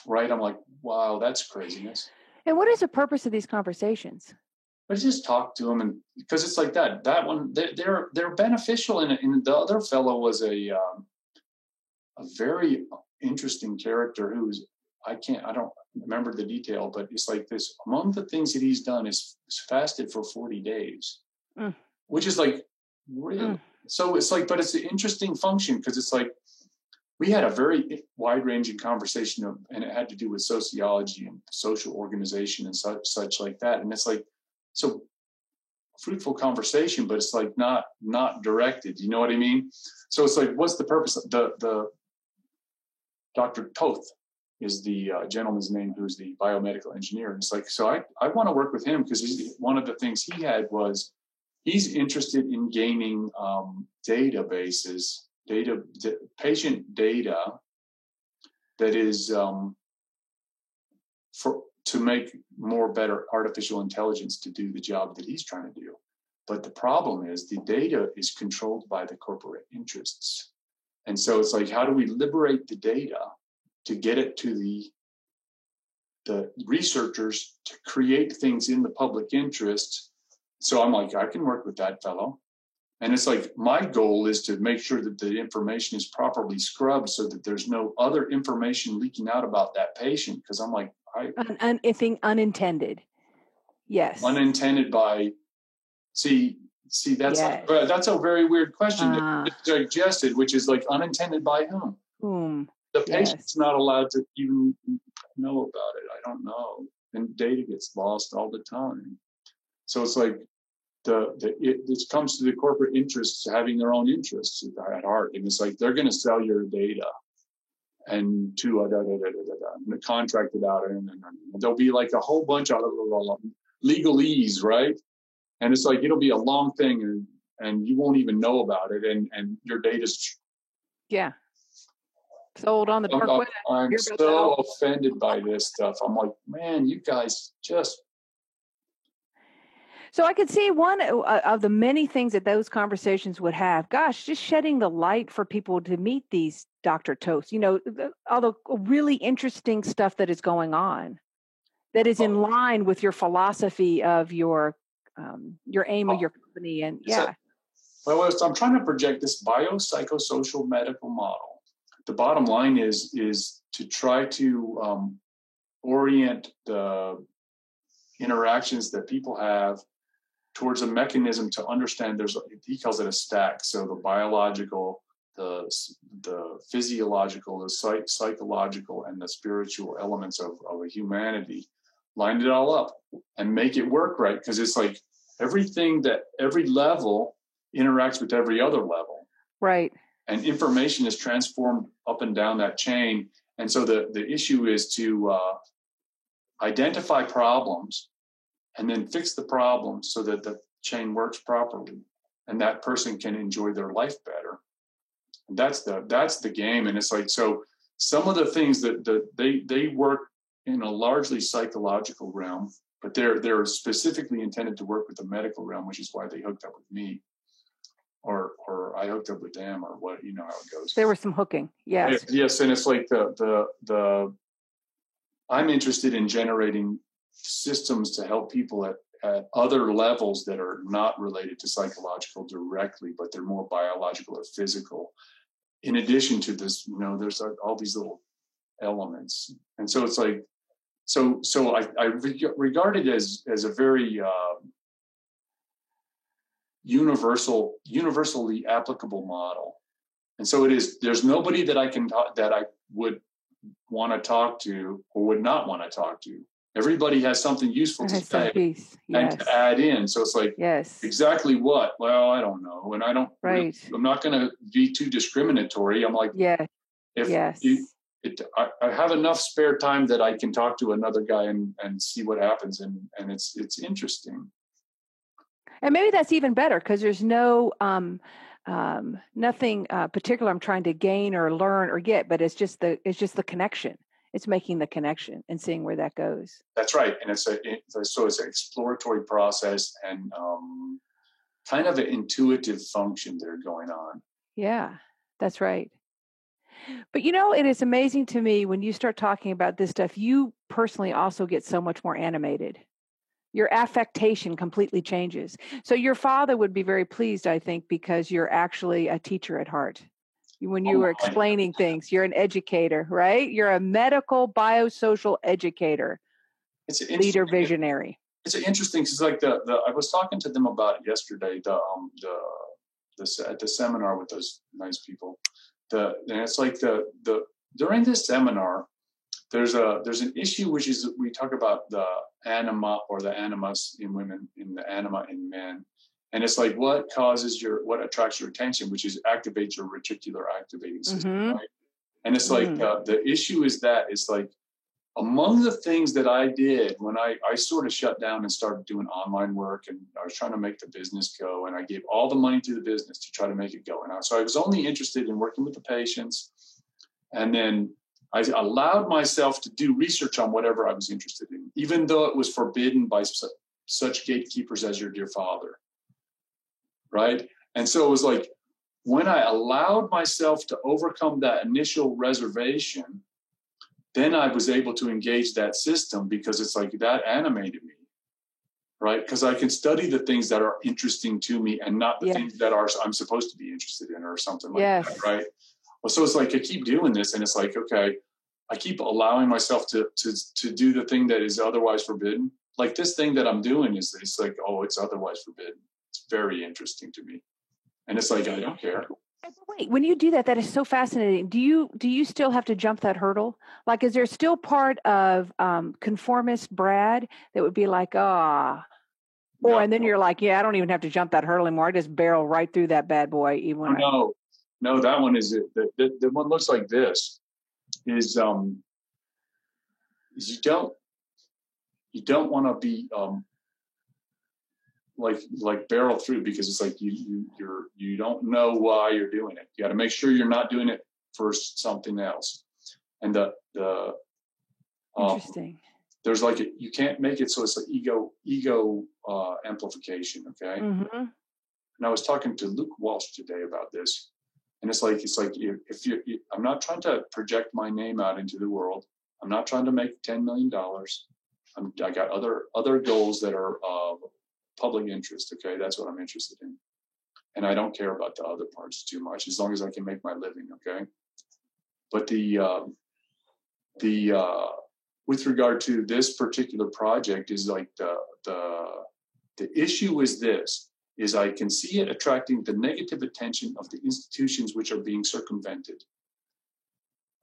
Right? I'm like, wow, that's craziness. And what is the purpose of these conversations? I just talk to them, and because it's like that one, they're beneficial. And the other fellow was a very interesting character I don't remember the detail, but it's like this. Among the things that he's done is fasted for 40 days, which is like really. So it's like, but it's an interesting function because it's like we had a very wide-ranging conversation, and it had to do with sociology and social organization and such like that. And it's like, so fruitful conversation, but it's like not directed. You know what I mean? So it's like, what's the purpose? The Dr. Toth is the gentleman's name, who's the biomedical engineer. And it's like, so I want to work with him because one of the things he had was he's interested in gaining databases, patient data that is to make better artificial intelligence to do the job that he's trying to do. But the problem is the data is controlled by the corporate interests. And so it's like, how do we liberate the data to get it to the researchers to create things in the public interest? So I'm like, I can work with that fellow. And it's like, my goal is to make sure that the information is properly scrubbed so that there's no other information leaking out about that patient. Because I'm like, anything unintended. Yes. Unintended by, see, that's that's a very weird question to suggested, which is like unintended by whom? The patient's not allowed to even know about it. I don't know. And data gets lost all the time. So it's like this comes to the corporate interests having their own interests at heart. And it's like, they're going to sell your data and and contract it out. And there'll be like a whole bunch of legalese, right? And it's like, it'll be a long thing and you won't even know about it. And your data's sold on the dark web. I'm so offended by this stuff. I'm like, man, you guys just. So I could see one of the many things that those conversations would have. Gosh, just shedding the light for people to meet these Dr. Toth, all the really interesting stuff that is going on, that is in line with your philosophy of your aim of your company. And Well, I'm trying to project this biopsychosocial medical model. The bottom line is to try to orient the interactions that people have towards a mechanism to understand. He calls it a stack. So the biological, the physiological, the psychological, and the spiritual elements of a humanity, line it all up and make it work right. Because it's like every level interacts with every other level. Right. And information is transformed up and down that chain. And so the issue is to identify problems and then fix the problems so that the chain works properly and that person can enjoy their life better. And that's the game. And it's like, so some of the things that they work in a largely psychological realm, but they're specifically intended to work with the medical realm, which is why they hooked up with me. Or I hooked up with them, or what, you know how it goes. There was some hooking, yes. Yes, and it's like the I'm interested in generating systems to help people at other levels that are not related to psychological directly, but they're more biological or physical. In addition to this, you know, there's all these little elements, and so it's like, so I regard it as a very universally applicable model. And so it is, there's nobody that I would want to talk to or would not want to talk to. Everybody has something useful to say and to add in. So it's like, exactly what? Well, I don't know. And I'm not going to be too discriminatory. I'm like, I have enough spare time that I can talk to another guy and see what happens. And it's interesting. And maybe that's even better because there's no nothing particular I'm trying to gain or learn or get, but it's just the connection. It's making the connection and seeing where that goes. That's right, and it's an exploratory process and kind of an intuitive function there going on. Yeah, that's right. But you know, it is amazing to me when you start talking about this stuff. You personally also get so much more animated. Your affectation completely changes. So your father would be very pleased, I think, because you're actually a teacher at heart. When you were explaining things, you're an educator, right? You're a medical biosocial educator, it's leader, visionary. It's interesting because like I was talking to them about it yesterday, at the seminar with those nice people. And it's like during this seminar, there's an issue, which is we talk about the anima or the animus in women, in the anima in men. And it's like what attracts your attention, which is activates your reticular activating system, right? And it's like the issue is that it's like among the things that I did when I sort of shut down and started doing online work, and I was trying to make the business go, and I gave all the money to the business to try to make it go. And so I was only interested in working with the patients, and then I allowed myself to do research on whatever I was interested in, even though it was forbidden by such gatekeepers as your dear father. Right. And so it was like when I allowed myself to overcome that initial reservation, then I was able to engage that system because it's like that animated me. Right. Because I can study the things that are interesting to me and not the things that I'm supposed to be interested in or something like that. Right. Well, so it's like I keep doing this and it's like, OK, I keep allowing myself to do the thing that is otherwise forbidden. Like this thing that I'm doing it's like, oh, it's otherwise forbidden. It's very interesting to me. And it's like, I don't care. Wait, when you do that, that is so fascinating. Do you still have to jump that hurdle? Like, is there still part of conformist Brad that would be like, and then you're like, I don't even have to jump that hurdle anymore. I just barrel right through that bad boy. Even no, that one is the one looks like this is you don't want to be like barrel through because it's like you don't know why you're doing it. You got to make sure you're not doing it for something else. And the interesting. There's like you can't make it so it's like ego amplification. Okay. Mm-hmm. And I was talking to Luke Walsh today about this, and it's like if you I'm not trying to project my name out into the world. I'm not trying to make $10 million. I got other goals that are public interest. Okay, that's what I'm interested in. and I don't care about the other parts too much as long as I can make my living. Okay. But with regard to this particular project is like the issue is I can see it attracting the negative attention of the institutions which are being circumvented.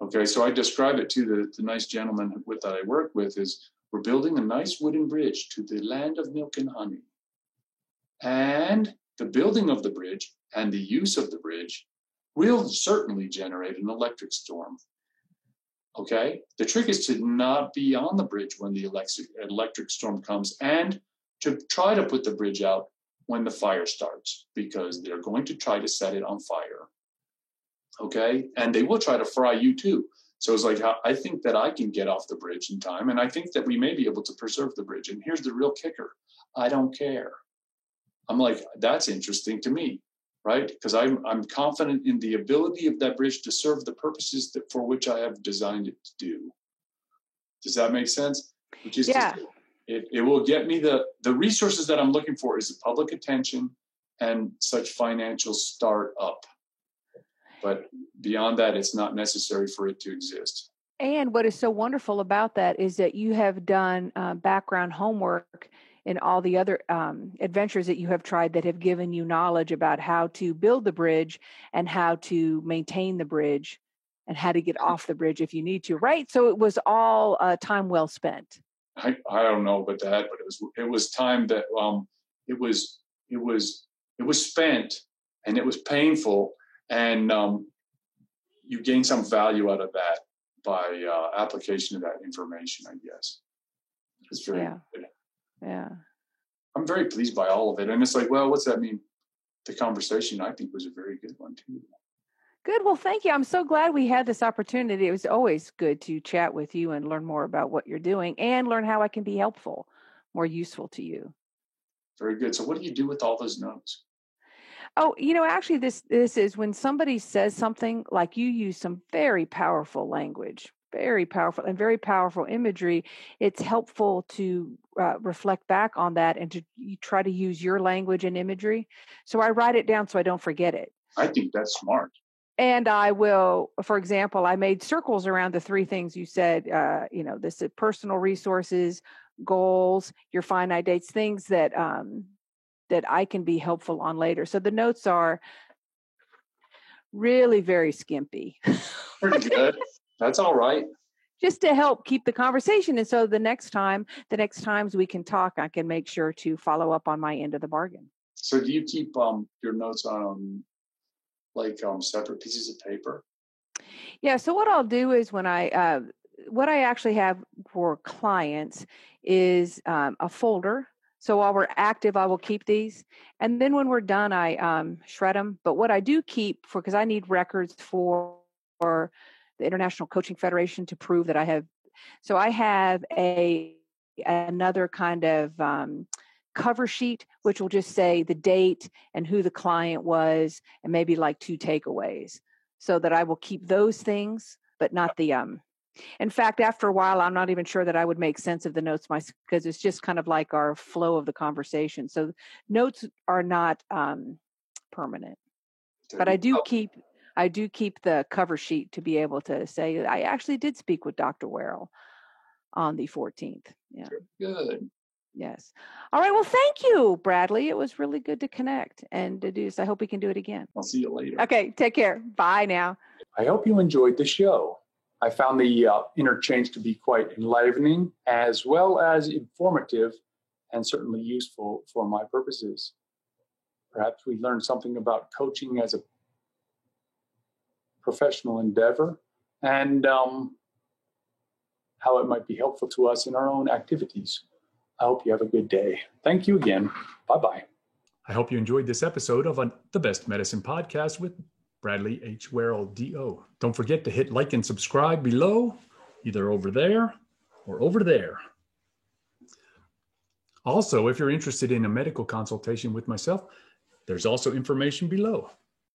Okay, so I describe it to the nice gentleman that I work with is we're building a nice wooden bridge to the land of milk and honey. And the building of the bridge and the use of the bridge will certainly generate an electric storm. Okay, the trick is to not be on the bridge when the electric storm comes and to try to put the bridge out when the fire starts, because they're going to try to set it on fire. Okay, and they will try to fry you too. So it's like, I think that I can get off the bridge in time, and I think that we may be able to preserve the bridge. And here's the real kicker. I don't care. I'm like, that's interesting to me. Right? Because I'm confident in the ability of that bridge to serve the purposes for which I have designed it to do. Does that make sense? Which is it will get me the resources that I'm looking for is the public attention and such financial startup. But beyond that, it's not necessary for it to exist. And what is so wonderful about that is that you have done background homework in all the other adventures that you have tried that have given you knowledge about how to build the bridge and how to maintain the bridge and how to get off the bridge if you need to, right? So it was all time well spent. I don't know about that, but it was time that it was spent and it was painful, and you gain some value out of that by application of that information, I guess. It's very good. Yeah. I'm very pleased by all of it. And it's like, well, what's that mean? The conversation, I think, was a very good one, too. Good. Well, thank you. I'm so glad we had this opportunity. It was always good to chat with you and learn more about what you're doing and learn how I can be helpful, more useful to you. Very good. So what do you do with all those notes? Oh, actually, this is when somebody says something, like you use some very powerful language, very powerful and very powerful imagery. It's helpful to reflect back on that and to try to use your language and imagery. So I write it down so I don't forget it. I think that's smart. And I will, for example, I made circles around the three things you said, this is personal resources, goals, your finite dates, things that I can be helpful on later. So the notes are really very skimpy. Pretty good. That's all right. Just to help keep the conversation. And so the next times we can talk, I can make sure to follow up on my end of the bargain. So do you keep your notes on separate pieces of paper? Yeah. So what I'll do is what I actually have for clients is a folder. So while we're active, I will keep these. And then when we're done, I shred them. But what I do keep because I need records for the International Coaching Federation to prove that I have. So I have another kind of cover sheet, which will just say the date and who the client was, and maybe like 2 takeaways, so that I will keep those things, but not the. In fact, after a while, I'm not even sure that I would make sense of the notes myself, because it's just kind of like our flow of the conversation. So notes are not permanent, but I do keep the cover sheet to be able to say I actually did speak with Dr. Werrell on the 14th. Yeah. Good. Yes. All right. Well, thank you, Bradley. It was really good to connect and to do this. I hope we can do it again. I'll see you later. Okay. Take care. Bye now. I hope you enjoyed the show. I found the interchange to be quite enlivening as well as informative and certainly useful for my purposes. Perhaps we learned something about coaching as a professional endeavor and how it might be helpful to us in our own activities. I hope you have a good day. Thank you again. Bye-bye. I hope you enjoyed this episode of The Best Medicine Podcast with Bradley H. Werrell, D.O. Don't forget to hit like and subscribe below, either over there or over there. Also, if you're interested in a medical consultation with myself, there's also information below.